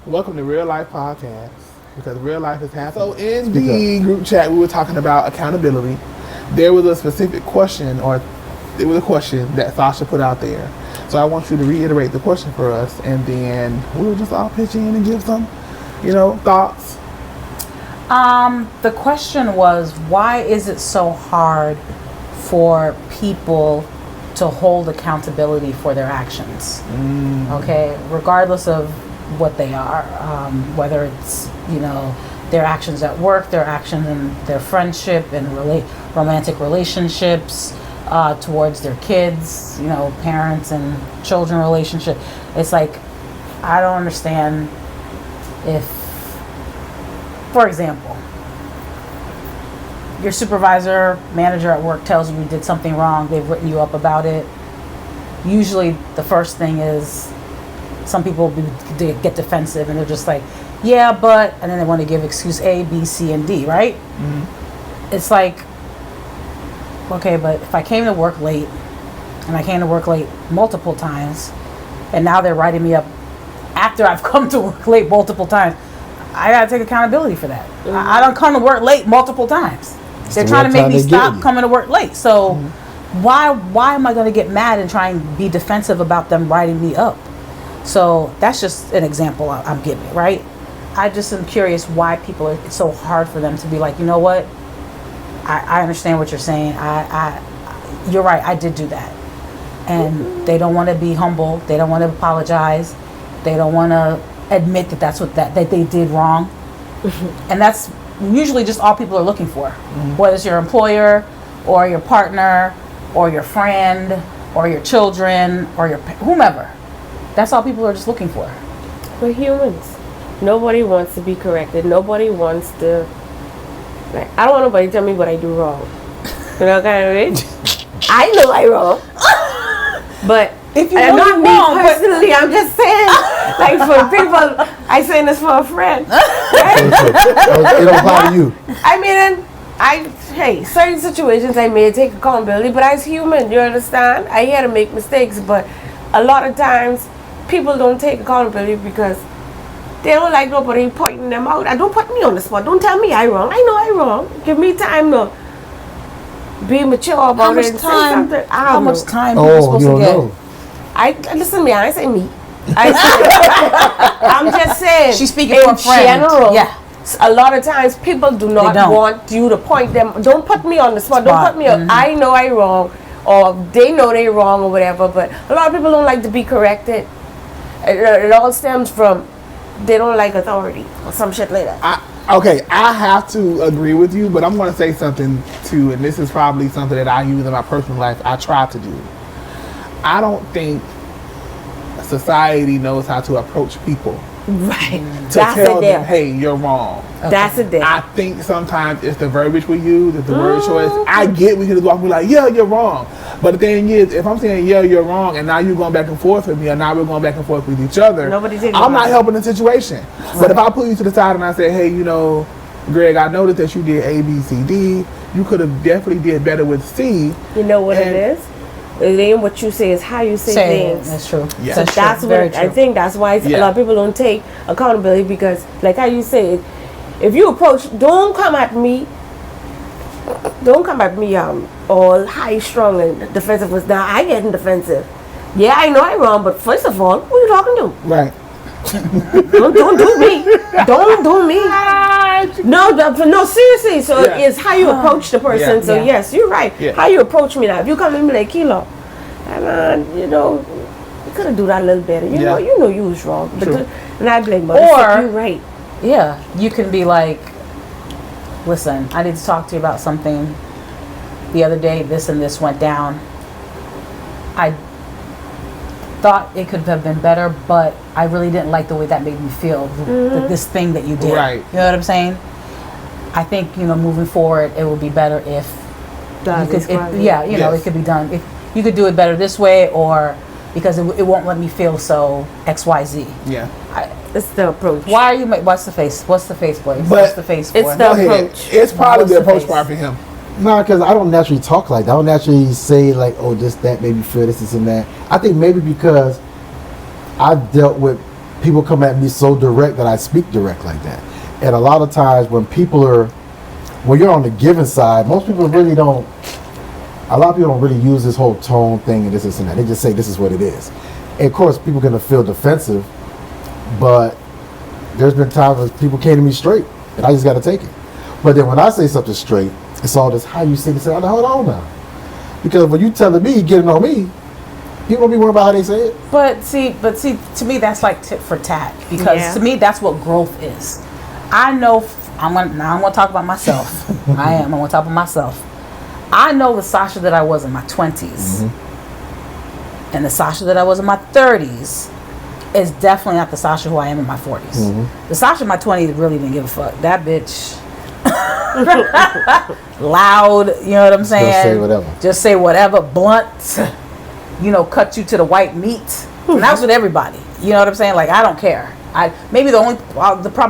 Welcome to Real Life Podcast, because real life is happening. So in the group chat, we were talking about accountability. There was a specific question, or it was a question that Sasha put out there. So I want you to reiterate the question for us, and then we'll just all pitch in and give some, thoughts. The question was, why is it so hard for people to hold accountability for their actions? Okay, regardless of what they are, whether it's their actions at work, their actions in their friendship and romantic relationships, towards their kids, parents and children relationship. It's like, I don't understand if, for example, your supervisor, manager at work tells you did something wrong, they've written you up about it. Usually the first thing is, some people get defensive and they're just like, yeah, but, and then they want to give excuse A, B, C, and D, right? Mm-hmm. It's like, okay, but if I came to work late, and I came to work late multiple times, and now they're writing me up after I've come to work late multiple times, I gotta take accountability for that. Mm-hmm. I don't come to work late multiple times. They're trying to make me stop coming to work late. So why am I gonna get mad and try and be defensive about them writing me up? So that's just an example I'm giving, right? I just am curious why it's so hard for them to be like, you know what? I understand what you're saying. You're right. I did do that. And they don't want to be humble. They don't want to apologize. They don't want to admit that they did wrong. And that's usually just all people are looking for. Whether it's your employer or your partner or your friend or your children or your whomever. That's all people are just looking for. We're humans. Nobody wants to be corrected. Nobody wants to. Like, I don't want nobody to tell me what I do wrong. You know, kind of way. I know I'm wrong. But if you I'm not me wrong, personally, I'm just saying. Like, for people, I saying this for a friend. Right? It don't apply to you. I mean, hey, certain situations I may take accountability, but as human, you understand? I had to make mistakes, but a lot of times people don't take accountability because they don't like nobody pointing them out. And don't put me on the spot. Don't tell me I'm wrong. I know I'm wrong. Give me time to be mature about it and say something. How much time are you supposed to get? Listen to me. I say me. I'm just saying. She's speaking for a friend. General, yeah. A lot of times people do not want you to point them. Don't put me on the spot. Don't put me on. I know I'm wrong. Or they know they're wrong or whatever. But a lot of people don't like to be corrected. It all stems from they don't like authority or some shit like that. I have to agree with you, but I'm going to say something too, and this is probably something that I use in my personal life. I try to do. I don't think society knows how to approach people. Right. To tell them, hey, you're wrong. Okay. That's it. I think sometimes it's the verbiage we use, it's the word choice. I get we can just walk and be like, yeah, you're wrong. But the thing is, if I'm saying, yeah, you're wrong, and now you're going back and forth with me, or now we're going back and forth with each other, I'm not helping the situation. Right. But if I pull you to the side and I say, hey, Greg, I noticed that you did A, B, C, D. You could have definitely did better with C. You know what it is? It ain't what you say, it's how you say things. That's true. Yeah. So that's what I think. That's why a lot of people don't take accountability because, like how you say, if you approach, don't come at me all high strung and defensive. Now I getting defensive. Yeah, I know I'm wrong, but first of all, who are you talking to? Right. Don't do me. Don't do me. No, seriously. So it's how you approach the person. So yes, you're right. Yeah. How you approach me now. If you come in me like, Kilo, you could have do that a little better. You know you was wrong. But and I blame you. Or you're right. Yeah, you can be like, listen, I need to talk to you about something. The other day, this and this went down. I thought it could have been better, but I really didn't like the way that made me feel. This thing that you did. Right. You know what I'm saying? I think moving forward, it would be better if it could be done. If you could do it better this way, or because it won't let me feel so XYZ. Yeah. It's the approach. Why are you? What's the face? What's the face, boy? What's the face for? It's the approach. It's probably the approach part for him. No, because I don't naturally talk like that. I don't naturally say like, oh, this, that made me feel this and that. I think maybe because I've dealt with people come at me so direct that I speak direct like that. And a lot of times when you're on the giving side, most people really don't. A lot of people don't really use this whole tone thing and this and that. They just say this is what it is. And of course, people are gonna feel defensive, but there's been times when people came to me straight, and I just got to take it. But then when I say something straight, it's all this, how you say this, hold on now. Because when you telling me, getting on me, people don't be worried about how they say it. But see, to me, that's like tit for tat. Because to me, that's what growth is. I know, I'm going to talk about myself. I'm going to talk about myself. I know the Sasha that I was in my 20s and the Sasha that I was in my 30s is definitely not the Sasha who I am in my 40s. The Sasha in my 20s really didn't give a fuck. That bitch, loud, you know what I'm saying? Just say whatever. Blunt, cut you to the white meat. And that's with everybody. You know what I'm saying? Like, I don't care. Probably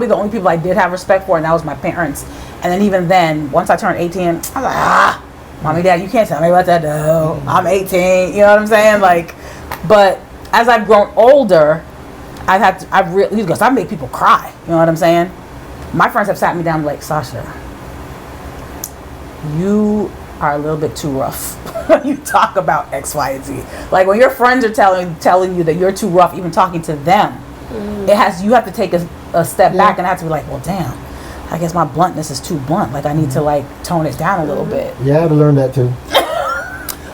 the only people I did have respect for, and that was my parents. And then even then, once I turned 18, I was like, mommy, dad, you can't tell me about that though. I'm 18, you know what I'm saying? Like, but as I've grown older, because I make people cry, you know what I'm saying? My friends have sat me down like, Sasha, you are a little bit too rough when you talk about X, Y, and Z. Like when your friends are telling you that you're too rough, even talking to them, you have to take a step back and have to be like, well, damn, I guess my bluntness is too blunt. Like I need to like tone it down a little bit. Yeah, I had to learn that too.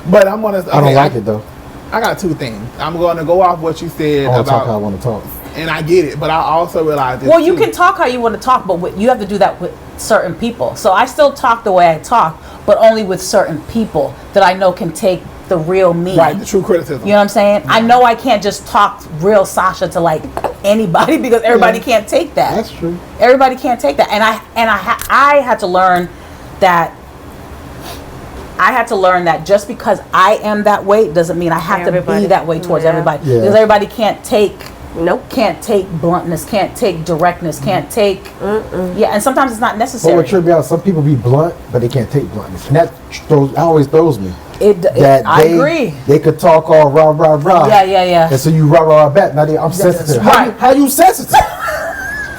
But I'm gonna. I don't like it though. I got two things. I'm going to go off what you said I want to about. talk how I want to talk. And I get it, but I also realize this. Well, you can talk how you want to talk, but you have to do that with certain people. So I still talk the way I talk, but only with certain people that I know can take the real me. Right, the true criticism. You know what I'm saying? I know I can't just talk real Sasha to like anybody because everybody can't take that. That's true. Everybody can't take that, and I had to learn that. I had to learn that just because I am that way doesn't mean I have to be that way towards everybody. Yeah. Because everybody can't take bluntness, can't take directness, can't take and sometimes it's not necessary. But what tripped me out, some people be blunt, but they can't take bluntness, and that always throws me. I agree. They could talk all rah rah rah. Yeah. And so you rah rah back. Now I'm sensitive. Right. How you sensitive?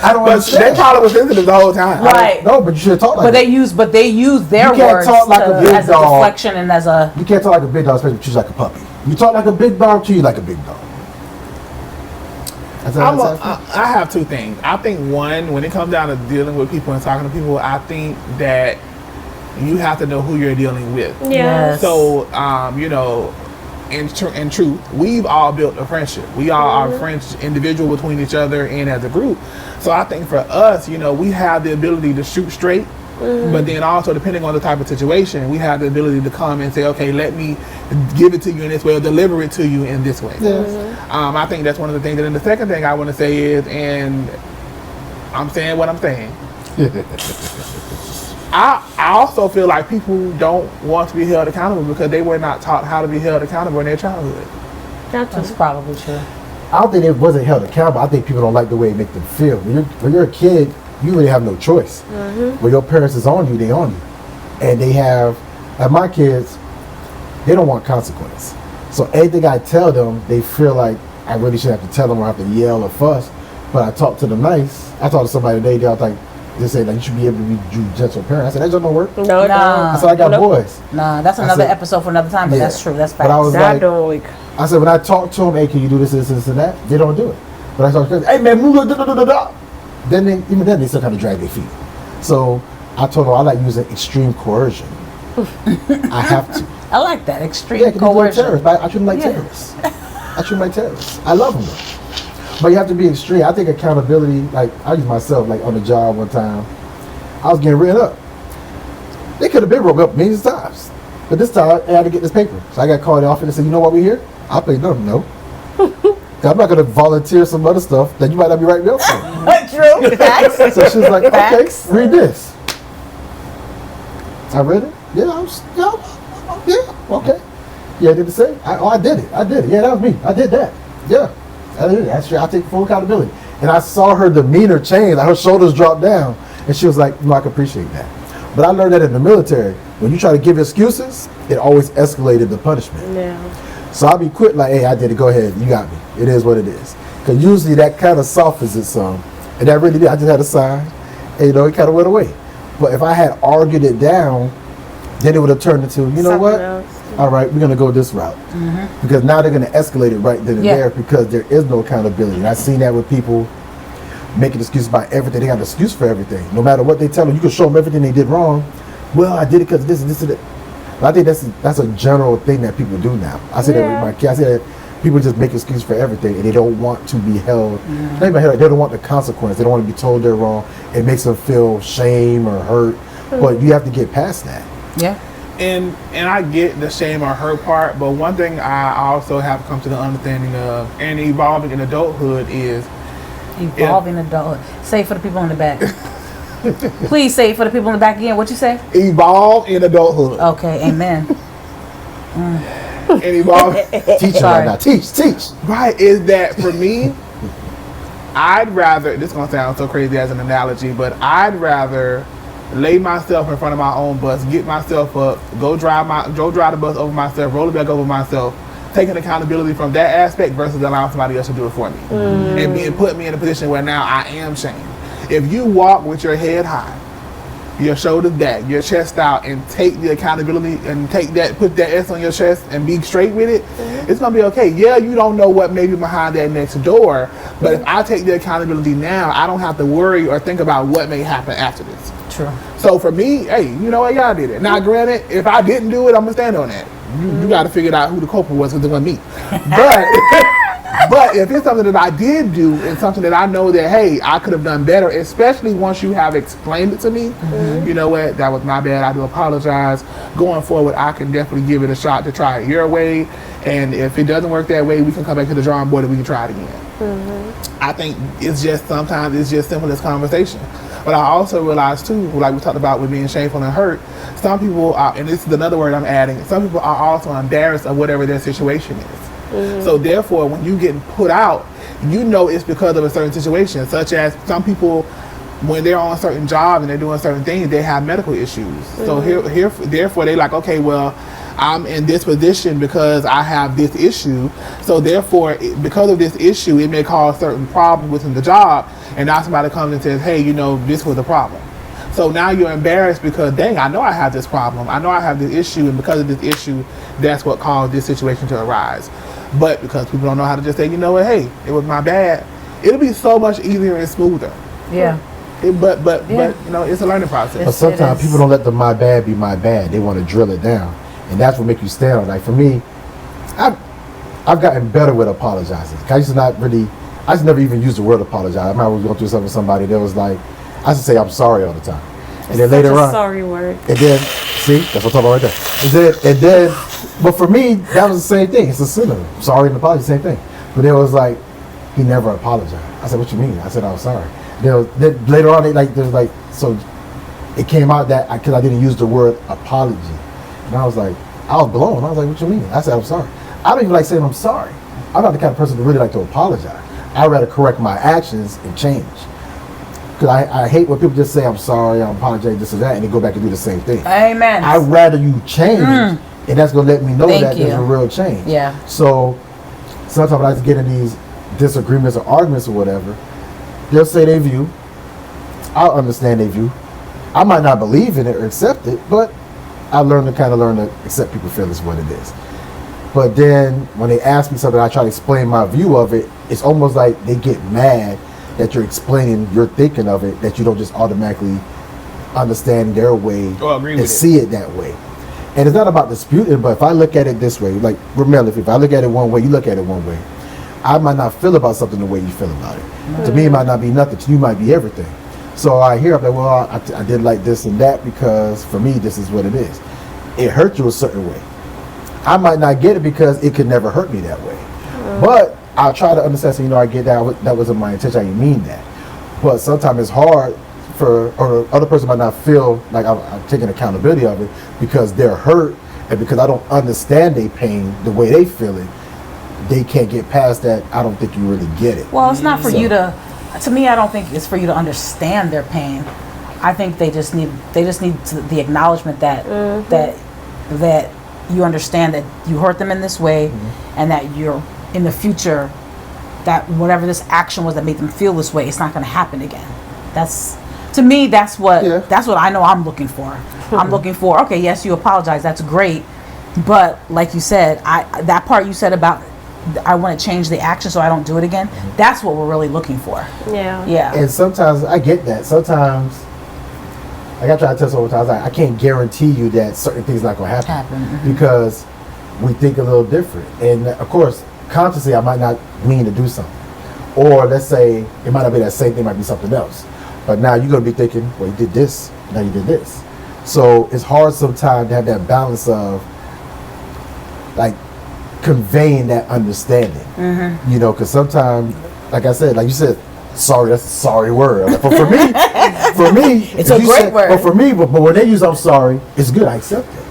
I don't understand. They probably was sensitive the whole time. Right. No, but you should talk like that. that. But they use their words as a deflection and as a. You can't talk like a big dog, especially treat you like a puppy. You talk like a big dog, treat you like a big dog. I have two things. I think one, when it comes down to dealing with people and talking to people, I think that you have to know who you're dealing with. Yeah. So, in truth, we've all built a friendship. We all are friends, individual between each other and as a group. So I think for us, we have the ability to shoot straight, but then also depending on the type of situation, we have the ability to come and say, okay, let me give it to you in this way or deliver it to you in this way. I think that's one of the things. And then the second thing I want to say is, and I'm saying what I'm saying, I also feel like people don't want to be held accountable because they were not taught how to be held accountable in their childhood. That's probably true. I don't think it wasn't held accountable. I think people don't like the way it makes them feel. When you're a kid, you really have no choice. When your parents is on you, they on you. And they have, like my kids, they don't want consequence. So anything I tell them, they feel like I really shouldn't have to tell them or have to yell or fuss. But I talk to them nice. I talked to somebody today, they was like, they said like you should be able to be a gentle parent. I said that don't work. No, I said I got boys. Nah, that's another episode for another time. But that's true. That's facts. But I was that don't work. I said when I talk to them, hey, can you do this, and that? They don't do it. But I talk to them, hey man, move da. Then they still kind of drag their feet. So I told them I like using extreme coercion. I have to. I like that extreme coercion. I treat them like terrorists. I treat them like terrorists. I love them though. But you have to be extreme. I think accountability, like I use myself, like on the job one time, I was getting written up. They could have been wrote up millions of times. But this time I had to get this paper. So I got called off and said, you know why we're here? I played no. I'm not going to volunteer some other stuff that you might not be writing me up for. True. Facts. So she was like, okay, Facts. read this. I read it. Yeah, okay. Yeah, I did the same. I did it. Yeah, that was me. I did that. Yeah. I did it. Actually, I take full accountability. And I saw her demeanor change. Like her shoulders dropped down. And she was like, no, I can appreciate that. But I learned that in the military. When you try to give excuses, it always escalated the punishment. Yeah. So I'll be quick like, hey, I did it. Go ahead. You got me. It is what it is. Because usually that kind of softens it some. And that really did. I just had a sign, and it kind of went away. But if I had argued it down, then it would have turned into, you know Something what? else. All right, we're going to go this route. Because now they're going to escalate it right then and Yeah. there because there is no accountability. And I've seen that with people making excuses about everything. They got an excuse for everything. No matter what they tell them, you can show them everything they did wrong. Well, I did it because this and this and that. But I think that's a general thing that people do now. I say that with my kids. I say that people just make excuses for everything and they don't want to be held. Not even held, they don't want the consequence. They don't want to be told they're wrong. It makes them feel shame or hurt. But you have to get past that. Yeah. And I get the shame or hurt part, but one thing I also have come to the understanding of and evolving in adulthood is Evolving adulthood. Say it for the people in the back. Please say it for the people in the back again. What you say? evolve in adulthood. Okay, amen. And evolve Teach them right now. Teach. right is that for me, I'd rather, this is gonna sound so crazy as an analogy, but I'd rather lay myself in front of my own bus, get myself up, go drive the bus over myself, roll it back over myself, taking accountability from that aspect versus allowing somebody else to do it for me. And put me in a position where now I am shamed. If you walk with your head high, your shoulders back, your chest out, and take the accountability and put that S on your chest and be straight with it, it's gonna be okay. Yeah, you don't know what may be behind that next door, but if I take the accountability now, I don't have to worry or think about what may happen after this. True. So for me, hey, you know what, y'all did it. Now granted, if I didn't do it, I'm gonna stand on that. You got to figure out who the culprit was, because it wasn't me. But if it's something that I did do and something that I know that, hey, I could have done better, especially once you have explained it to me, you know what, that was my bad, I do apologize. Going forward, I can definitely give it a shot to try it your way. And if it doesn't work that way, we can come back to the drawing board and we can try it again. I think sometimes it's just simple as conversation. But I also realize too, like we talked about with being shameful and hurt, some people are, and this is another word I'm adding, some people are also embarrassed of whatever their situation is. So therefore, when you get put out, you know it's because of a certain situation, such as some people, when they're on a certain job and they're doing certain things, they have medical issues. So therefore, they're like, okay, well, I'm in this position because I have this issue. So therefore, because of this issue, it may cause certain problems within the job. And now somebody comes and says, hey, you know, this was a problem. So now you're embarrassed because, dang, I know I have this problem. I know I have this issue. And because of this issue, that's what caused this situation to arise. But because people don't know how to just say, you know what, hey, it was my bad. It'll be so much easier and smoother. Yeah. But you know, it's a learning process. But sometimes people don't let the my bad be my bad. They want to drill it down. And that's what makes you stand on. Like for me, I've gotten better with apologizing. I used to never even use the word apologize. I remember I was going through something with somebody that was like, I used to say I'm sorry all the time. And then later on, sorry word. and then, see, that's what I'm talking about right there. And then, but for me, that was the same thing. It's a synonym. Sorry and apology, same thing. But it was like, he never apologized. I said, what you mean? I said, I'm sorry. Then later on, so it came out that because I didn't use the word apology. And I was like, I was blown. I was like, what you mean? I said, I'm sorry. I don't even like saying I'm sorry. I'm not the kind of person to really like to apologize. I'd rather correct my actions and change. Because I hate when people just say, I'm sorry, I apologize, this and that, and they go back and do the same thing. Amen. I'd rather you change, and that's going to let me know Thank that you. there's a real change. Yeah. So sometimes when I get in these disagreements or arguments or whatever, they'll say their view. I'll understand their view. I might not believe in it or accept it, but I learn to accept people's feelings what it is. But then when they ask me something, I try to explain my view of it. It's almost like they get mad that you're explaining your thinking of it, that you don't just automatically understand their way Or agree and with it. see it that way. And it's not about disputing, but if I look at it this way, like Ramel, if I look at it one way, you look at it one way. I might not feel about something the way you feel about it. To me, it might not be nothing. To you, it might be everything. So I hear, I'm like, well, I did like this and that because for me, this is what it is. It hurt you a certain way. I might not get it because it could never hurt me that way. But I'll try to understand, so, I get that wasn't my intention, I didn't mean that. But sometimes it's hard or other person might not feel like I'm taking accountability of it because they're hurt and because I don't understand their pain the way they feel it. They can't get past that. I don't think you really get it. Well, it's not for you to me, I don't think it's for you to understand their pain. I think they just need the acknowledgement that that you understand that you hurt them in this way and that you're in the future that whatever this action was that made them feel this way, it's not going to happen again. That's, to me, that's what I know I'm looking for. I'm looking for, okay, yes, you apologize, that's great, but like you said, that part you said about I want to change the action so I don't do it again, that's what we're really looking for. Yeah. And sometimes I get that. Sometimes, like I try to tell someone, I can't guarantee you that certain things not going to happen. Because we think a little different. And of course, consciously, I might not mean to do something. Or let's say, it might not be that same thing, it might be something else. But now you're going to be thinking, well, you did this, now you did this. So it's hard sometimes to have that balance of, like, conveying that understanding. You know, because sometimes, like I said, like you said, sorry, that's a sorry word. But for me, it's a great word. But for me, but when they use I'm sorry, it's good, I accept it.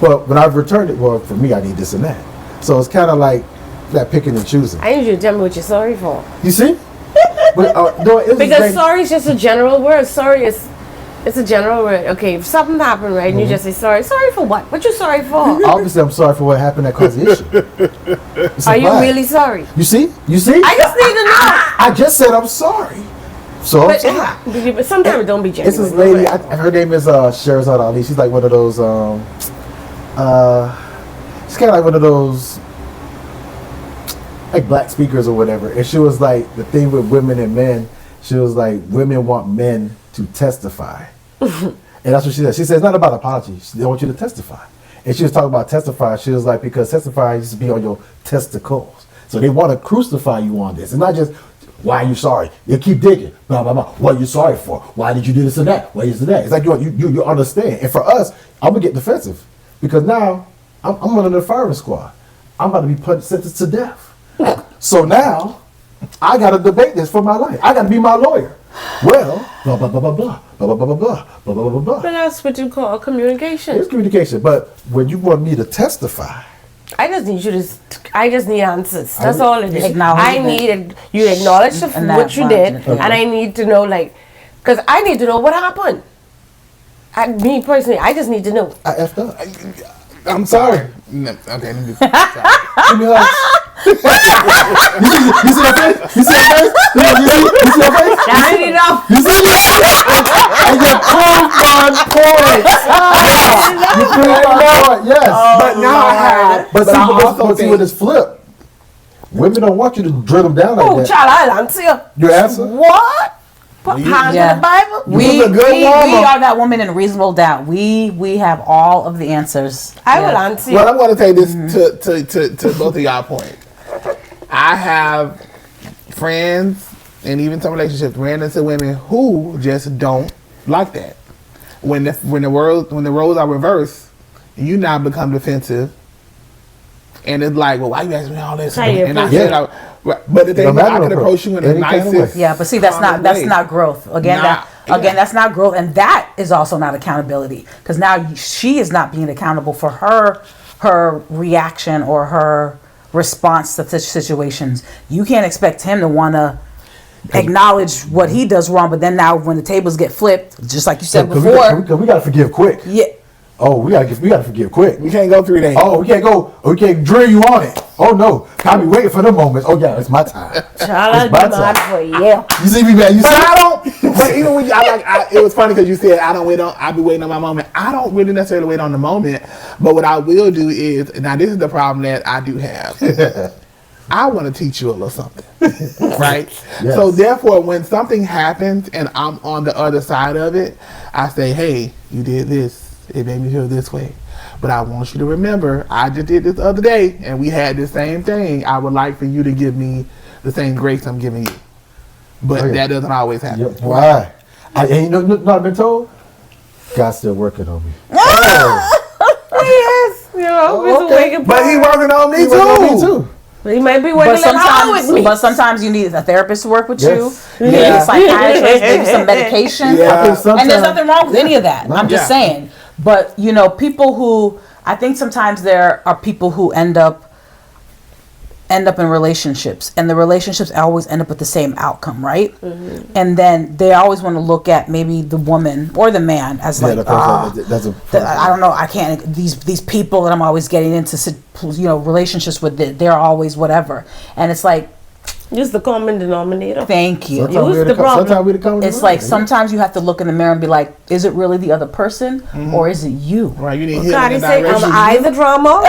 But when I've returned it, well, for me, I need this and that. So it's kind of like that picking and choosing. I need you to tell me what you're sorry for. You see? But, no, because sorry is just a general word. Sorry is, it's a general word. Okay, if something happened, right, and you just say sorry. Sorry for what? What you sorry for? Obviously, I'm sorry for what happened that caused the issue. Are you really sorry? You see? You see? I just need to know. I just said I'm sorry. So I'm sorry. But sometimes it don't be genuine. It's this lady, her name is Sherazad Ali. She's like one of those, she's kind of like one of those, like black speakers or whatever. And she was like, the thing with women and men, she was like, women want men to testify. And that's what she said. She said, it's not about apology. They want you to testify. And she was talking about testify. She was like, because testify used to be on your testicles. So they want to crucify you on this. It's not just, why are you sorry? You keep digging. Blah, blah, blah. What are you sorry for? Why did you do this and that? Why is that? It's like you understand. And for us, I'm going to get defensive. Because now, I'm under the firing squad. I'm about to be sentenced to death. So now, I got to debate this for my life. I got to be my lawyer. Well, blah, blah, blah, blah, blah, blah, blah, blah, blah, blah, blah, blah, blah. But that's what you call communication. It's communication. But when you want me to testify, I just need you to. I just need answers. That's all it is. I need you to acknowledge what you did, and I need to know, like, because I need to know what happened. Me personally, I just need to know. I effed up. I'm sorry. No, okay, let me Give me a you see that face? You see that face? You see that face? I need enough. You see that? And you proved my point. You proved my point. Yes. But now I have. But see what is flip. Women don't want you to drill them down like that. Oh, child, I'll answer you. Your answer? What? Put hands in the Bible? We are that woman in reasonable doubt. We have all of the answers. I will answer you. Well, I'm going to take this to both of y'all point. I have friends and even some relationships ran into women who just don't like that. When the roles are reversed, you now become defensive, and it's like, well, why you asking me all this? And I said, but the thing is, I can approach you in the nicest. Yeah, but see, that's not growth. Again, that's not growth, and that is also not accountability, because now she is not being accountable for her reaction or her response to such situations. You can't expect him to want to acknowledge what he does wrong, but then now when the tables get flipped, just like you said before, we got to forgive quick. Yeah. Oh, we gotta forgive quick. We can't go 3 days. Oh, we can't drill you on it. Oh no, I'll be waiting for the moments. Oh yeah, it's my time. Child, it's my time for you. You see me, man? You see? I don't. But even when it was funny because you said I be waiting on my moment. I don't really necessarily wait on the moment, but what I will do is, now this is the problem that I do have. I want to teach you a little something, right? Yes. So therefore, when something happens and I'm on the other side of it, I say, hey, you did this. It made me feel this way. But I want you to remember, I just did this the other day, and we had the same thing. I would like for you to give me the same grace I'm giving you. But that doesn't always happen. Yep. Why? And you know, not been told? God's still working on me. Yes. You know, but he working on me too. He might be working hard with me. But sometimes you need a therapist to work with you. You need a psychiatrist, maybe some medication. Yeah. And there's nothing wrong with any of that. I'm just saying. But, you know, people who, I think sometimes there are people who end up in relationships, and the relationships always end up with the same outcome, right? Mm-hmm. And then they always want to look at maybe the woman or the man as I don't know, I can't, these people that I'm always getting into, you know, relationships with, they're always whatever. And it's like, Just the common denominator. Thank you. Sometimes Use the problem. Sometimes we the common It's like denominator. sometimes you have to look in the mirror and be like, is it really the other person or is it you? Right, you need God, he healing in say, direction. I the drama?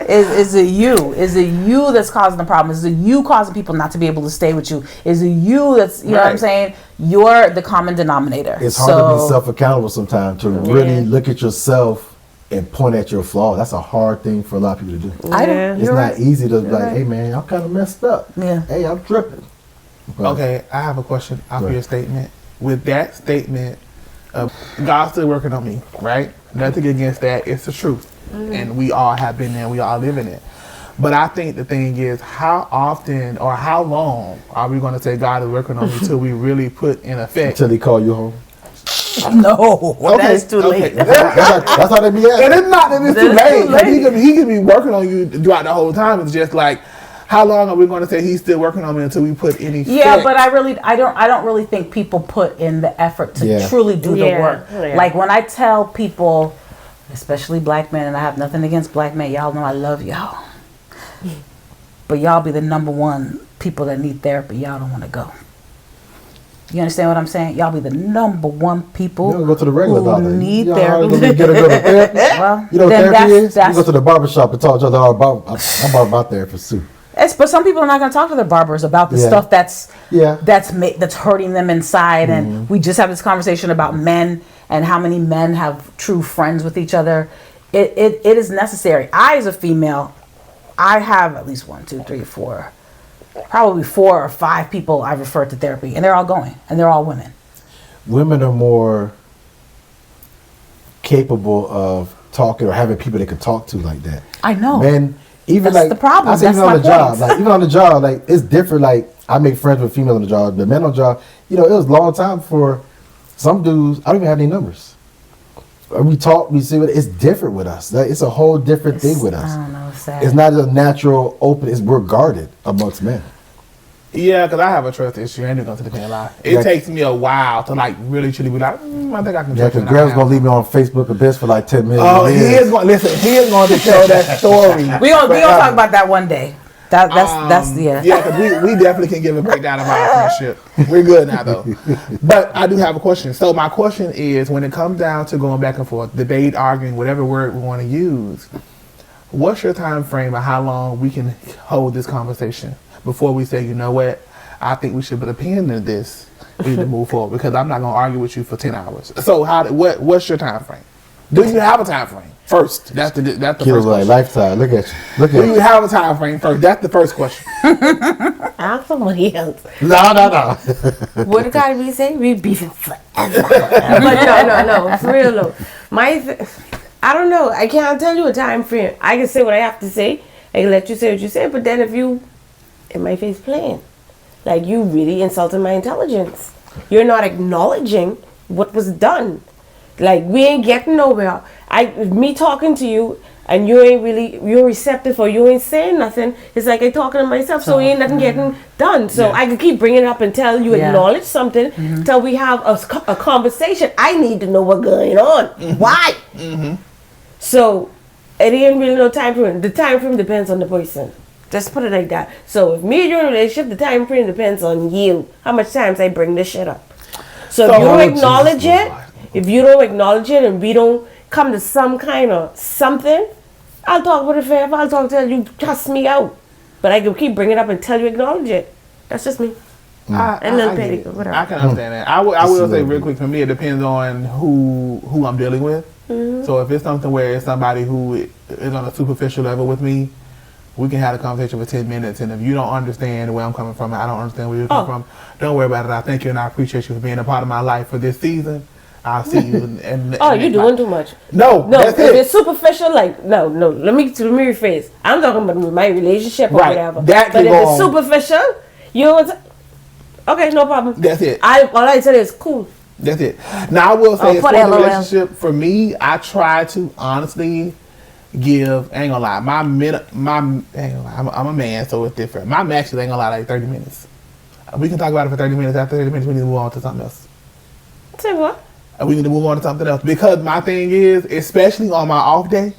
Is it you? Is it you that's causing the problem? Is it you causing people not to be able to stay with you? Is it you that's, you know what I'm Right. saying? You're the common denominator. It's hard to be self-accountable sometimes, to really look at yourself and point at your flaw. That's a hard thing for a lot of people to do. I don't. It's You're not right. easy to be like, right. hey man, I'm kind of messed up. Yeah. Hey, I'm tripping. But Okay, I have a question after Right. your statement. With that statement, God's still working on me, right? Nothing against that. It's the truth. And we all have been there. We all live in it. But I think the thing is, how often or how long are we going to say God is working on me till we really put in effect? until he call you home. No, that's too late. That's how they be And at. it's not that it's too That's late. too 'Cause late. He could be working on you throughout the whole time. It's just like, how long are we going to say he's still working on me until we put any? Yeah, but I don't really think people put in the effort to Yeah. truly do the Yeah, work. yeah. Like when I tell people, especially black men, and I have nothing against black men, y'all know I love y'all. But y'all be the number one people that need therapy. Y'all don't want to go. You understand what I'm saying? Y'all be the number one people You don't go to the regular who doctor. need you therapy. Get a good therapy. Well, You know what then therapy is? that's You go to the barber shop and talk to each other about I'm about my therapist too. but some people are not going to talk to their barbers about the Yeah. stuff that's Yeah. that's hurting them inside. And we just had this conversation about men and how many men have true friends with each other. It is necessary. I, as a female, I have at least 1, 2, 3, 4, probably 4 or 5 people I refer to therapy, and they're all going, and they're all women. Women are more capable of talking or having people they can talk to like that. I know. Men, even That's like the problem. I say That's even on my the job, point. like even on the job, like it's different. Like I make friends with females on the job, but men on the job, you know, it was a long time for some dudes. I don't even have any numbers. We talk, we see it. It's different with us. Like, it's a whole different thing with I us. don't know. It's sad. It's not a natural open. It's we're guarded amongst men. Yeah, because I have a trust issue. I ain't even going to the pen lie. It Yeah. takes me a while to like really truly be like, I think I can Yeah, trust you. because girls gonna leave me on Facebook Abyss for like 10 minutes. Oh, he is going. Listen, he is going to tell that story. we gonna talk about that one day. That's yeah. Yeah, because we definitely can give a breakdown of our friendship. We're good now, though. But I do have a question. So my question is, when it comes down to going back and forth, debate, arguing, whatever word we want to use, what's your time frame of how long we can hold this conversation before we say, you know what, I think we should put a pin in this. We need to move forward because I'm not going to argue with you for 10 hours. So what's your time frame? Do you have a time frame first? That's the Kids first like question. lifetime. Look at you. Look Do at you you. have a time frame first? That's the first question. Ask somebody else. No. What did Cardi say? We beefing forever. But no. For real though. I don't know. I can't tell you a time frame. I can say what I have to say. I can let you say what you say. But then if you, in my face playing, like you really insulted my intelligence. You're not acknowledging what was done. Like we ain't getting nowhere. Me talking to you and you're receptive or you ain't saying nothing. It's like I talking to myself, so ain't nothing getting done. So I can keep bringing it up until you acknowledge something, till we have a conversation. I need to know what's going on. Why? So it ain't really no time frame. The time frame depends on the person. Just put it like that. So if me and you in a relationship, the time frame depends on you. How much times I bring this shit up. So if you don't acknowledge it, and we don't come to some kind of something, I'll talk about it forever. I'll talk till you cuss me out. But I can keep bringing it up until you acknowledge it. That's just me. And little I get petty, it. whatever. I can understand that. I will say real quick, for me, it depends on who I'm dealing with. So if it's something where it's somebody who is on a superficial level with me, we can have a conversation for 10 minutes. And if you don't understand where I'm coming from, I don't understand where you're coming from, don't worry about it. I thank you and I appreciate you for being a part of my life for this season. I'll see you. You're doing too much. No, if it's superficial, like no. Let me rephrase. I'm talking about my relationship or Right. whatever. That but can if go it's on. superficial, you know what? Okay, no problem. That's it. All I said is cool. That's it. Now I will say, as put far as the LOL. relationship, for me, I try to honestly give. Ain't gonna lie, I'm a man, so it's different. My matches ain't gonna lie, like 30 minutes. We can talk about it for 30 minutes. After 30 minutes, we need to move on to something else. Say what? And we need to move on to something else because my thing is, especially on my off day.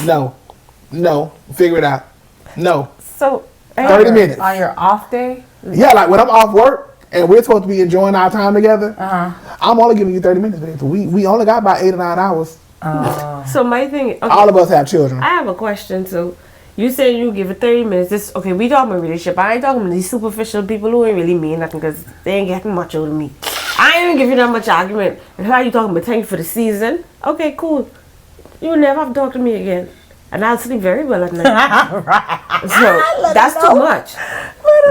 No, figure it out. No, So 30 minutes. On your off day? Yeah, like when I'm off work and we're supposed to be enjoying our time together, I'm only giving you 30 minutes. Babe. We only got about 8 or 9 hours. So my thing, okay, All of us have children. I have a question. So you say you give it 30 minutes. This okay? We talking about relationship. I ain't talking about these superficial people who ain't really mean nothing because they ain't getting much out of me. I ain't even giving that much argument. And how you talking about thank you for the season? Okay, cool. You never have to talk to me again, and I'll sleep very well at night. Right. So that's too much,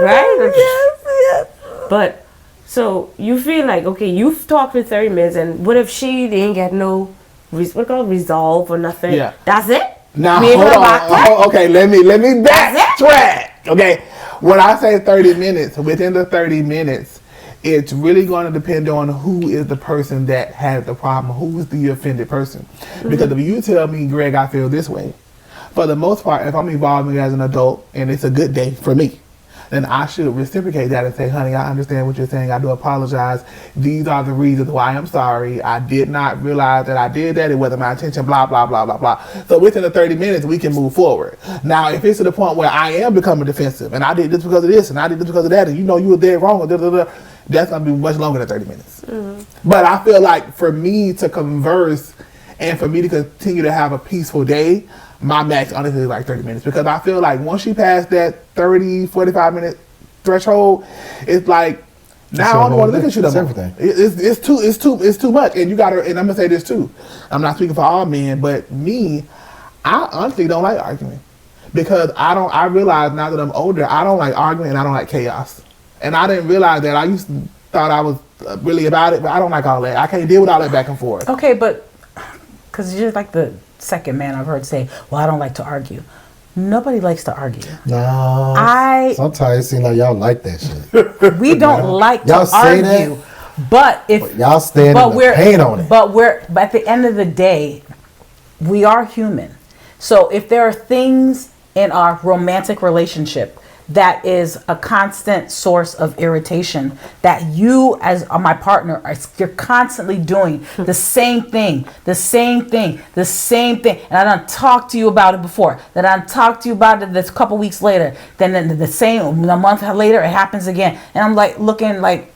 right? Yes. But so you feel like okay, you've talked for 30 minutes, and what if she didn't get no resolve or nothing? Yeah. That's it. Now Me and hold her on. backtrack? Okay, let me backtrack. Okay, when I say 30 minutes, within the 30 minutes, it's really going to depend on who is the person that has the problem, who is the offended person. Because if you tell me, Greg, I feel this way, for the most part, if I'm evolving as an adult and it's a good day for me, then I should reciprocate that and say, honey, I understand what you're saying. I do apologize. These are the reasons why I'm sorry. I did not realize that I did that. It wasn't my intention, blah, blah, blah, blah, blah. So within the 30 minutes, we can move forward. Now, if it's to the point where I am becoming defensive and I did this because of this and I did this because of that and you know you were dead wrong, that's going to be much longer than 30 minutes. But I feel like for me to converse and for me to continue to have a peaceful day, my max honestly is like 30 minutes because I feel like once you pass that 30, 45 minute threshold, it's like now I don't want to look at you no more. Everything. It's too much. And you gotta, and I'm gonna say this too. I'm not speaking for all men, but me, I honestly don't like arguing because I realize now that I'm older, I don't like arguing and I don't like chaos. And I didn't realize that. I used to thought I was really about it, but I don't like all that. I can't deal with all that back and forth. Okay, but because you're like the second man I've heard say, well, I don't like to argue. Nobody likes to argue. No. Sometimes it seems like y'all like that shit. We don't like y'all to say argue. That? But if y'all stand in the pain on it. But at the end of the day, we are human. So if there are things in our romantic relationship that is a constant source of irritation, that you as my partner you're constantly doing the same thing, and I done talked to you about it before, then I talked to you about it this couple weeks later, then a month later it happens again, and I'm like looking like,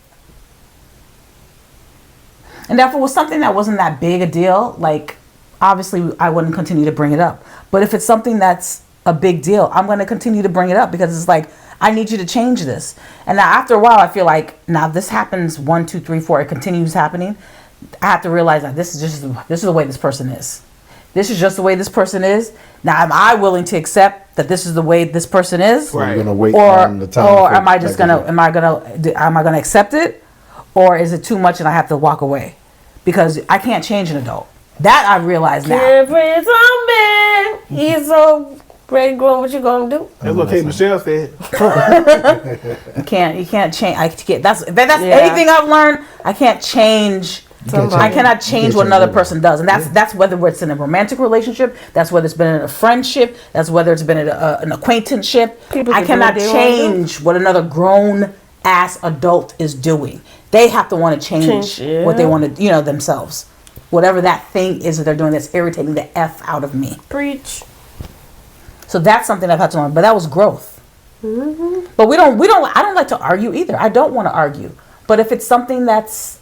and if it was something that wasn't that big a deal, like obviously I wouldn't continue to bring it up. But if it's something that's a big deal, I'm going to continue to bring it up because it's like, I need you to change this. And now after a while, I feel like now this happens 1, 2, 3, 4, it continues happening. I have to realize that this is the way this person is. This is just the way this person is. Now, am I willing to accept that this is the way this person is? Right. You're gonna wait or on the time or am I just gonna am I gonna accept it, or is it too much and I have to walk away because I can't change an adult? That I realize now. Different man, he's so ready grown. What you gonna do? That's what Kate Michelle said. You can't change. That's anything I've learned. I can't change. I cannot change what another person does, and that's whether it's in a romantic relationship, that's whether it's been in a friendship, that's whether it's been in an acquaintanceship. I cannot change what another grown ass adult is doing. They have to want to change what they want to, themselves. Whatever that thing is that they're doing that's irritating the F out of me. Preach. So that's something I've had to learn, but that was growth. Mm-hmm. But I don't like to argue either. I don't want to argue. But if it's something that's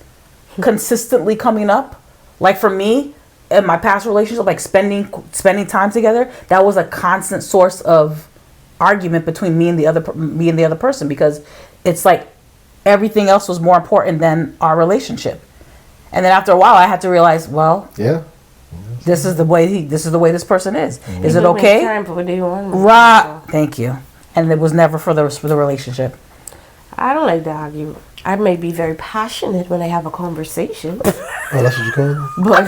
consistently coming up, like for me, in my past relationship, like spending time together, that was a constant source of argument between me and the other person, because it's like everything else was more important than our relationship. And then after a while, I had to realize, well, this is the way this person is. Mm-hmm. Is it okay? Right. Thank you. And it was never for the relationship. I don't like to argue. I may be very passionate when I have a conversation. Oh, that's what you call it? But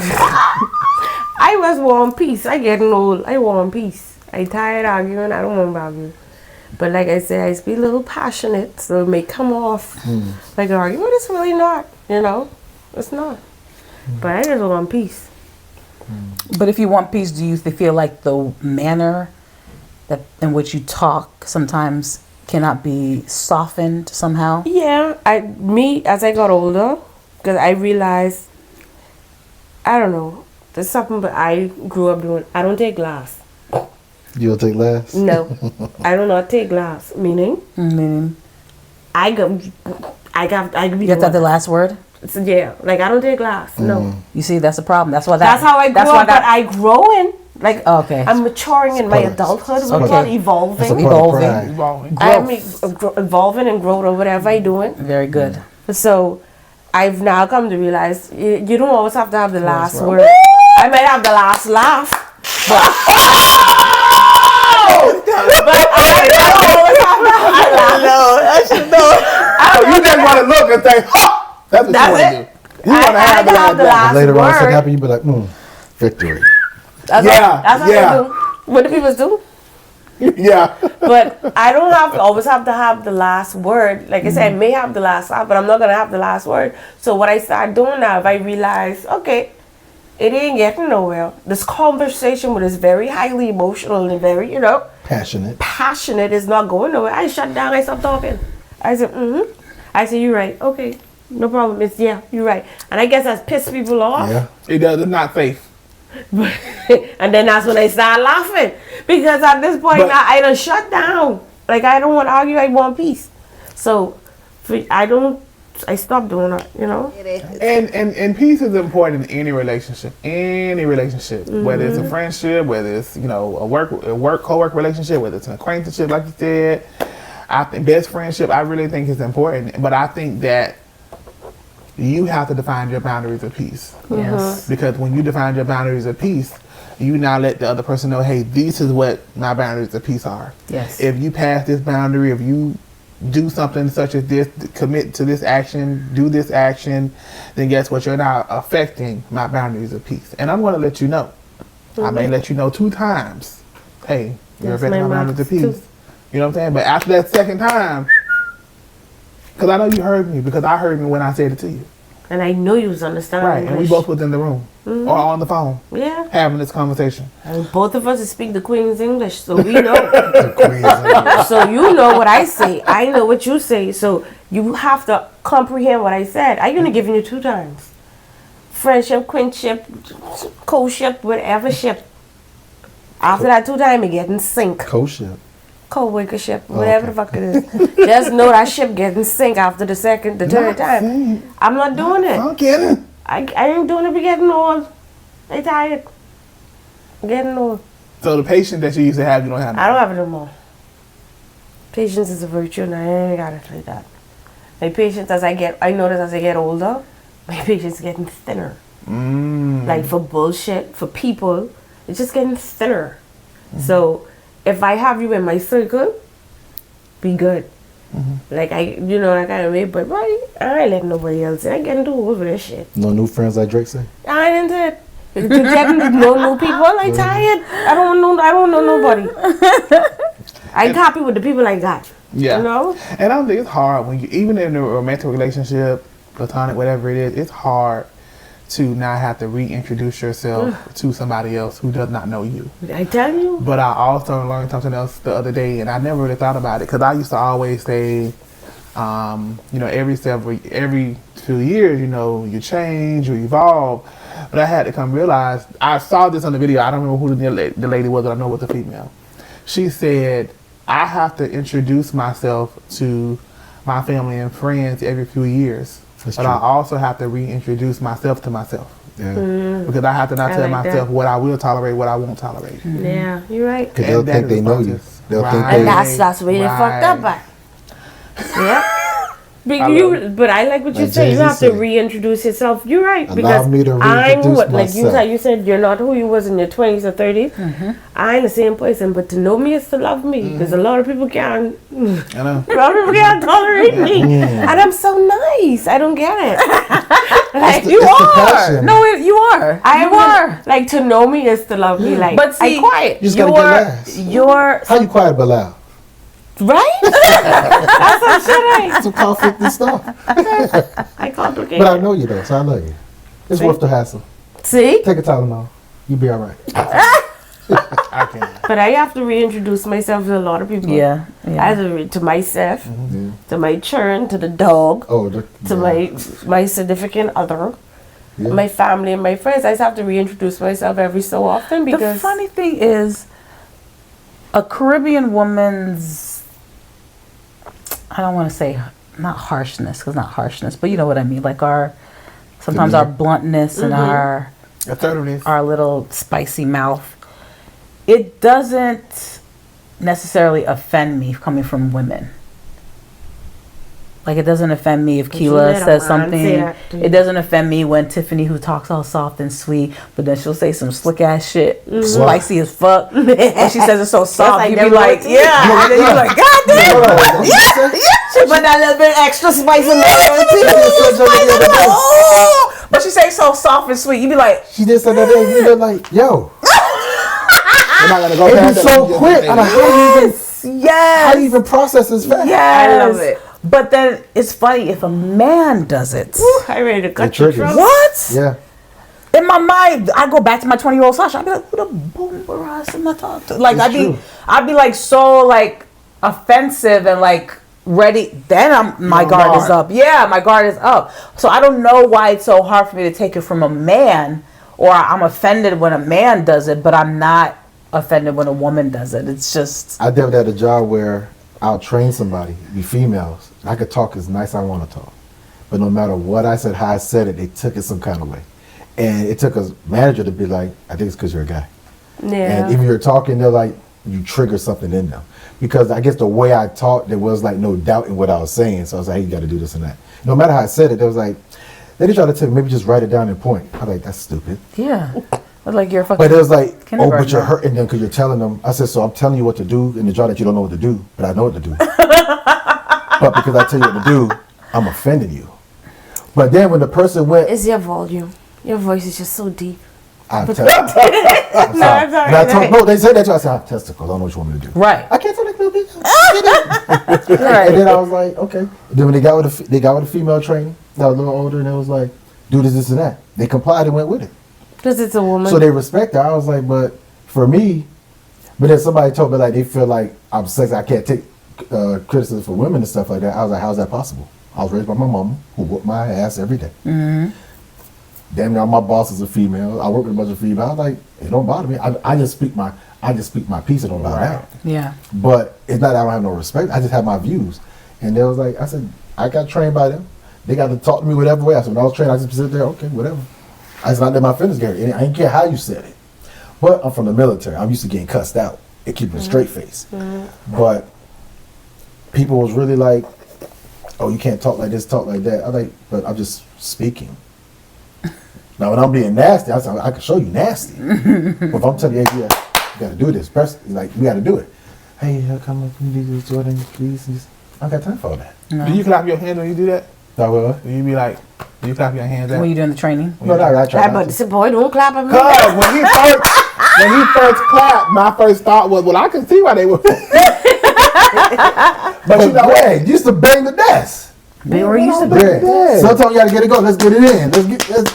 I was want peace. I getting old. I want peace. I tired arguing. I don't want to argue. But like I said, I be a little passionate, so it may come off like an argument. It's really not. It's not. But I just want peace. But if you want peace, do you feel like the manner in which you talk sometimes cannot be softened somehow? Yeah, as I got older, because I realized, I don't know, there's something that I grew up doing. I don't take glass. You'll take last? No, I do not take last. Meaning, I go. I got. I be You have to have the last word. So, yeah, like I don't take last. No. You see, that's the problem. That's why That's how I grew up. But I growing. Like Okay. I'm maturing in my adulthood. We're Okay. called That's a evolving. part of pride. I'm evolving and growing or whatever I doing. Very good. So I've now come to realize you don't always have to have the last word. I might have the last laugh, but I don't always have to have the last. You just want to look and think, oh, that's what you want to do. You want to have the the last. last Later on, word. something happen, you be like, victory. That's Yeah, that's what yeah. they do. What do people do? Yeah. But I don't have to always have to have the last word. Like I said, I may have the last laugh, but I'm not gonna have the last word. So what I start doing now, if I realize, okay, it ain't getting nowhere. This conversation with is very highly emotional and very, Passionate. passionate is not going nowhere. I shut down. I stop talking. I said, I said, you're right. Okay, no problem. It's you're right. And I guess that's pissed people off. Yeah. It does. It's not safe. And then that's when I start laughing because at this point But- now I done shut down. Like I don't want to argue. I want peace. So I stopped doing that. And peace is important in any relationship. Whether it's a friendship, whether it's a work co-work relationship, whether it's an acquaintanceship, like you said. I think best friendship, I really think is important. But I think that you have to define your boundaries of peace. Yes. Because when you define your boundaries of peace, you now let the other person know, hey, this is what my boundaries of peace are. Yes. If you pass this boundary, if you do something such as this, commit to this action, do this action, then guess what? You're now affecting my boundaries of peace. And I'm going to let you know. I may let you know 2 times. Hey, you're That's affecting my my boundaries of max, peace. too. You know what I'm saying? But after that second time, because I know you heard me, because I heard me when I said it to you. And I know you was understanding Right, and we English. both was in the room or on the phone Yeah. having this conversation. And both of us speak the Queen's English, so we know. The Queen's So you know what I say. I know what you say. So you have to comprehend what I said. I only given you 2 times. Friendship, queenship, co-ship, whatever ship. After that 2 times, it get in sync. co-ship. Co-worker ship, whatever the fuck it is. Just know that ship get in sync after the third time. I'm not doing it. I'm kidding. I ain't doing it. Be getting old. I tired. Getting old. So the patience that you used to have, you don't have I now. don't have it no more. Patience is a virtue, and I ain't got it like that. My patience, I notice as I get older, my patience is getting thinner. Like for bullshit, for people, it's just getting thinner. So if I have you in my circle, be good. Like that kind of way. But right, I ain't letting nobody else in. I getting too old for this shit. No new friends like Drake say? I ain't into it. To getting to know new people, I tired. I don't know nobody. I'm happy with the people I got. Yeah. You know? And I don't think it's hard when you, even in a romantic relationship, platonic, whatever it is, it's hard to not have to reintroduce yourself to somebody else who does not know you. I tell you. But I also learned something else the other day, and I never really thought about it because I used to always say, every few years, you change, you evolve. But I had to come realize, I saw this on the video. I don't remember who the lady was, but I know it was a female. She said, I have to introduce myself to my family and friends every few years. That's But true. I also have to reintroduce myself to myself. Yeah. Because I have to not I tell like myself that. what I will tolerate, what I won't tolerate. Yeah, you're right. Because they'll And that think is they a know you. focus. They'll think Right. they... And that's where they fucked up at. Yeah. But I like what you Like said. You Jay-Z have to said. reintroduce yourself. You're right. Allow Because me to I'm reintroduce what, like myself. you said, you're not who you was in your 20s or 30s. I ain't the same person. But to know me is to love me. Because a lot of people can't. I know. A lot of people can't tolerate me. And I'm so nice. I don't get it. Like, You You It's the are. passion. No, you are. I You would- are. Like to know me is to love me. Like, But see, I quiet. You just gotta get last. You're How you quiet but loud? Right? That's some shit Some conflicting stuff. I complicate. But I know you though, so I love you. It's worth the hassle. See? Take a Tylenol. You'll be all right. I can't. But I have to reintroduce myself to a lot of people. yeah. I have to to myself, Yeah. to my children, to the dog, Oh, to my significant other, Yeah. my family, and my friends. I just have to reintroduce myself every so often The because funny thing is, A Caribbean woman's, I don't want to say not harshness, because not harshness, but you know what I mean. Like sometimes our bluntness and our assertiveness, our little spicy mouth. It doesn't necessarily offend me coming from women. Like, it doesn't offend me if Keela says something. It doesn't offend me when Tiffany, who talks all soft and sweet, but then she'll say some slick ass shit, spicy as fuck. And she says it so soft, you be like, yeah. And then you're like, God damn. Yeah. She put that little bit extra spice in there. But she say so soft and sweet, you be like, she did something that day, you're like, yo. I'm not gonna go It'd be so quick. I'm like, how do you even process this fast? yes. I love it. But then it's funny if a man does it. I ready to cut It your triggers. throat. What? Yeah. In my mind, I go back to my 20-year-old Sasha. I'd be like, "Who the boom barras in my talk to?" Like, It's I'd be like so like offensive and like ready. Then my guard is up. Yeah, my guard is up. So I don't know why it's so hard for me to take it from a man, or I'm offended when a man does it, but I'm not offended when a woman does it. It's just I definitely had a job where I'll train somebody, be females. I could talk as nice as I want to talk. But no matter what I said, how I said it, they took it some kind of way. And it took a manager to be like, I think it's because you're a guy. Yeah. And even you're talking, they're like, you trigger something in them. Because I guess the way I talked, there was like no doubt in what I was saying. So I was like, hey, you got to do this and that. No matter how I said it, they was like, they just tried to tell me, maybe just write it down and point. I was like, that's stupid. yeah. Like you're fucking. But it was like, oh, but kindergarten. you're hurting them because you're telling them. I said, so I'm telling you what to do in the job that you don't know what to do, but I know what to do. But because I tell you what to do, I'm offending you. But then when the person went, It's your volume. Your voice is just so deep. I'm No, I'm sorry. And I told, no, they said that to us. I said, I have testicles. I don't know what you want me to do. Right. I can't tell that little bitch. Right. And then I was like, okay. Then when they got with the female trainer that was a little older, and it was like, do this, and that. They complied and went with it. Because it's a woman. So they respect her. I was like, but for me, but then somebody told me like they feel like I'm sexy. I can't take criticism for women and stuff like that. I was like, how's that possible? I was raised by my mama who whooped my ass every day. Mm-hmm. Damn near all my boss is a female. I work with a bunch of females. I was like, it don't bother me. I just speak my piece. It don't bother out. Yeah. But it's not that I don't have no respect. I just have my views. And they was like, I said, I got trained by them. They got to talk to me whatever way. I said, when I was trained, I just sit there, okay, whatever. I just not let my feelings get hurt. I didn't care how you said it. But I'm from the military. I'm used to getting cussed out and keeping a straight face. But people was really like, oh, you can't talk like this, talk like that. I like, but I'm just speaking. Now, when I'm being nasty, I said, I can show you nasty. But if I'm telling you, hey, you got to do this, like, we got to do it. Hey, come up, can you do this, Jordan, please? I don't got time for all that. No. Do you clap your hands when you do that? No, what? Do you be like, do you clap your hands at? When you doing the training? No, no, I try That not but to. this boy don't clap at me. Cause when he first clapped, my first thought was, well, I can see why they were. But you know what? You used to bang the desk. Or you used to Yeah. Sometimes you gotta get it going. Let's get it in.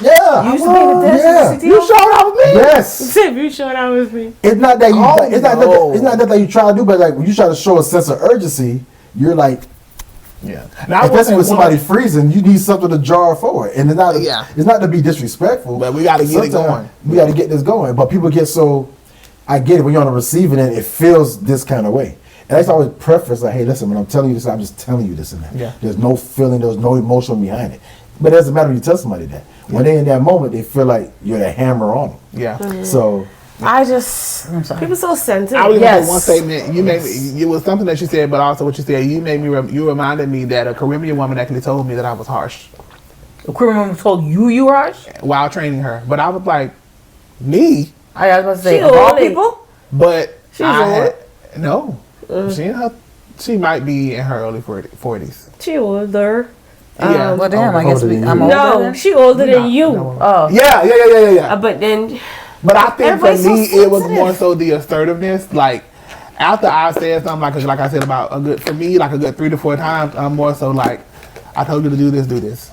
Yeah. You used to be the desk Yeah. at the You CTO? showed out with me. Yes. If you sure that was me. It's not that you. Oh, it's not no. that. It's not that you try to do, but like when you try to show a sense of urgency, you're like, Yeah. Now, especially with somebody freezing, you need something to jar forward, and it's not. Yeah. It's not to be disrespectful, But we gotta get it sometimes going. We got to get this going, but people get so. I get it when you're on the receiving end, it feels this kind of way. And that's always preference, like, hey, listen, when I'm telling you this, I'm just telling you this and that. Yeah. There's no feeling, there's no emotion behind it. But it doesn't matter when you tell somebody that. When they're in that moment, they feel like you're the hammer on them. Yeah. So, I'm sorry. People so sensitive. I was Yes. gonna say one statement. You made me, it was something that you said, but also what you said. You made me. You reminded me that a Caribbean woman actually told me that I was harsh The criminal told you were harsh? while training her. But I was like, me. I was about to say, She of all old. people? But She's I old? had, no. She might be in her early 40s. She older. Yeah. Well, damn, I Older guess than I'm you. older No, then? she older than No, you. no. Oh. Yeah. But then But I think for Everybody's so me, it was sensitive. more so the assertiveness. Like, after I said something, like I said about for me, like a good 3 to 4 times, I'm more so like, I told you to do this.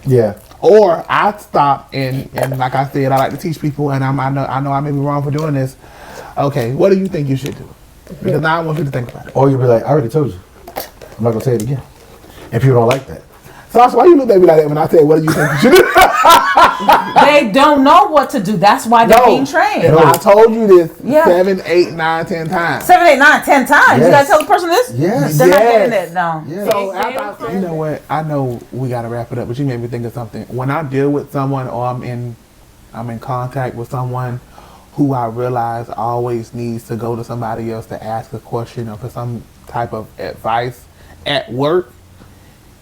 yeah. Or I stop and like I said, I like to teach people, and I know I may be wrong for doing this. Okay, what do you think you should do? Because now I want you to think about it. Or you'll be like, I already told you. I'm not going to say it again. And people don't like that. Sasha, why you look at me like that when I say, what do you think you should do? They don't know what to do. That's why they're being trained. And I told you this Yeah. 7, 8, 9, 10 times. 7, 8, 9, 10 times. Yes. You gotta tell the person this? Yes. They're not Yes. getting it. No. Yes. So after you know what? I know we gotta wrap it up, but you made me think of something. When I deal with someone or I'm in contact with someone who I realize always needs to go to somebody else to ask a question or for some type of advice at work,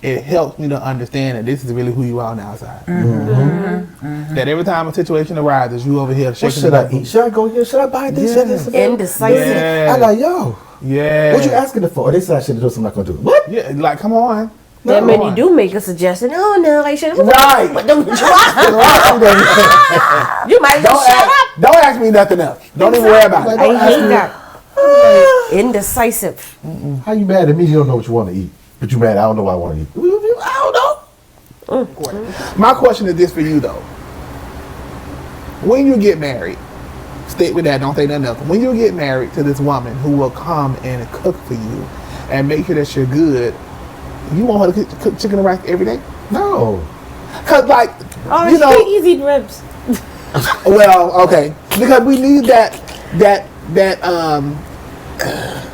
it helps me to understand that this is really who you are on the outside. That every time a situation arises, you over here What shaking should the I eat? Should I go here? Should I buy this? Yeah. Should I this? Indecisive. Yeah. I'm like, yo, Yeah. what you asking it for? They said I should do something I'm not gonna do. What? Yeah, like come on. Then Come when on. you do make a suggestion, oh no, I should have. Right. But don't, Don't you might as well shut up. Don't ask me nothing else. Don't even worry about it. I hate that. Indecisive. How you mad at me? You don't know what you want to eat, but you mad. I don't know what I want to eat. I don't know. My question is this for you though. When you get married, stick with that, don't say nothing else. When you get married to this woman who will come and cook for you and make sure that you're good, you want her to cook chicken and rice every day? No. Cause like, Oh, you know, he's eating ribs. well, okay. Because we need that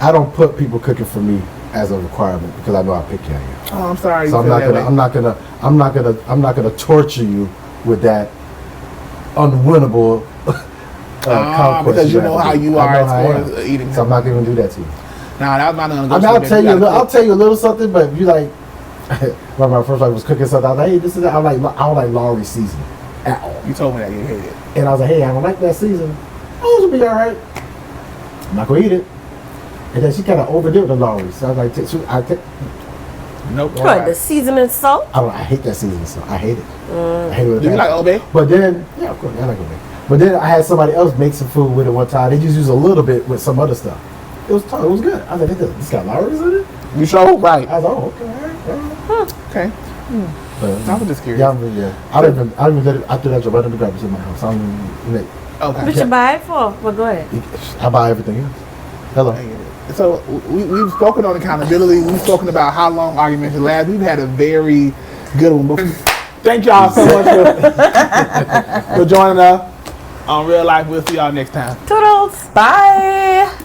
I don't put people cooking for me as a requirement because I know how picky I am. oh, I'm sorry. So you feel that way. I'm not gonna torture you with that unwinnable conquest. because you know how you are I know as how I far am. as eating. So I'm not gonna do that to you. Nah, that was not gonna go. I mean, I'll tell you a little something, but if you like, when my first wife was cooking something, I was like, hey, this is, I don't like Lowry seasoning at all. You told me that you hated it. And I was like, hey, I don't like that seasoning. Oh, it'll be all right. I'm not gonna eat it. And then she kind of overdid it with the Lowry. So I was like, Nope. What, the seasoning salt? I hate that seasoning stuff. I hate it. I hate it with Do you that. like Obey? But then, yeah, of course, I like Obey. But then I had somebody else make some food with it one time. They just used a little bit with some other stuff. It was good. I was like, this got Lowry's in it? You sure? Right. I was like, oh, okay, all right. Okay. But, I was just curious. yeah, I don't even let it, I threw that job right in the garbage in my house. I don't even, Okay. What you buy it for? Well, go ahead. I buy everything else. Hello. So we've spoken on accountability. We've spoken about how long arguments last. We've had a very good one. But thank y'all so much for joining us on Real Life. We'll see y'all next time. Toodles. Bye.